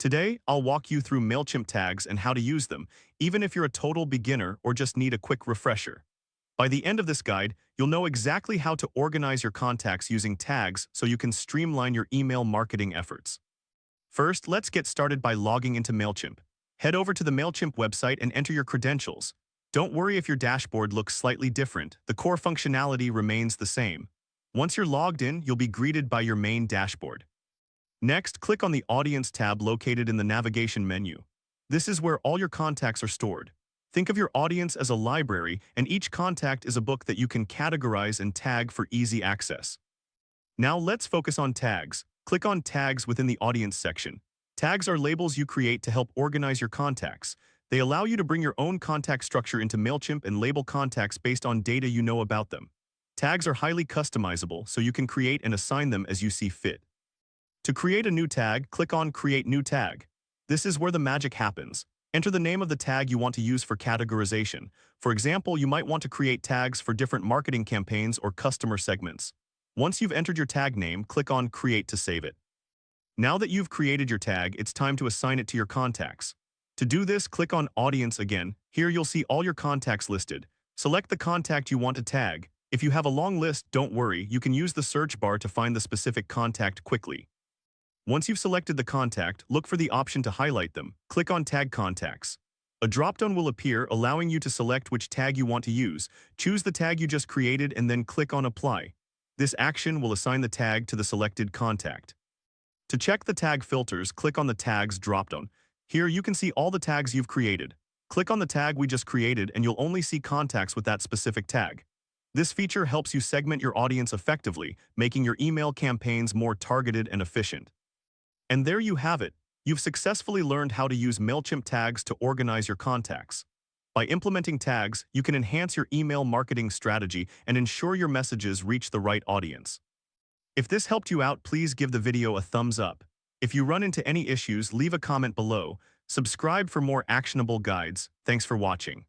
Today, I'll walk you through Mailchimp tags and how to use them, even if you're a total beginner or just need a quick refresher. By the end of this guide, you'll know exactly how to organize your contacts using tags so you can streamline your email marketing efforts. First, let's get started by logging into Mailchimp. Head over to the Mailchimp website and enter your credentials. Don't worry if your dashboard looks slightly different, the core functionality remains the same. Once you're logged in, you'll be greeted by your main dashboard. Next, click on the Audience tab located in the navigation menu. This is where all your contacts are stored. Think of your audience as a library, and each contact is a book that you can categorize and tag for easy access. Now let's focus on tags. Click on Tags within the Audience section. Tags are labels you create to help organize your contacts. They allow you to bring your own contact structure into Mailchimp and label contacts based on data you know about them. Tags are highly customizable, so you can create and assign them as you see fit. To create a new tag, click on Create New Tag. This is where the magic happens. Enter the name of the tag you want to use for categorization. For example, you might want to create tags for different marketing campaigns or customer segments. Once you've entered your tag name, click on Create to save it. Now that you've created your tag, it's time to assign it to your contacts. To do this, click on Audience again. Here you'll see all your contacts listed. Select the contact you want to tag. If you have a long list, don't worry, you can use the search bar to find the specific contact quickly. Once you've selected the contact, look for the option to highlight them. Click on Tag Contacts. A drop-down will appear, allowing you to select which tag you want to use. Choose the tag you just created and then click on Apply. This action will assign the tag to the selected contact. To check the tag filters, click on the Tags drop-down. Here you can see all the tags you've created. Click on the tag we just created and you'll only see contacts with that specific tag. This feature helps you segment your audience effectively, making your email campaigns more targeted and efficient. And there you have it. You've successfully learned how to use Mailchimp tags to organize your contacts. By implementing tags, you can enhance your email marketing strategy and ensure your messages reach the right audience. If this helped you out, please give the video a thumbs up. If you run into any issues, leave a comment below. Subscribe for more actionable guides. Thanks for watching.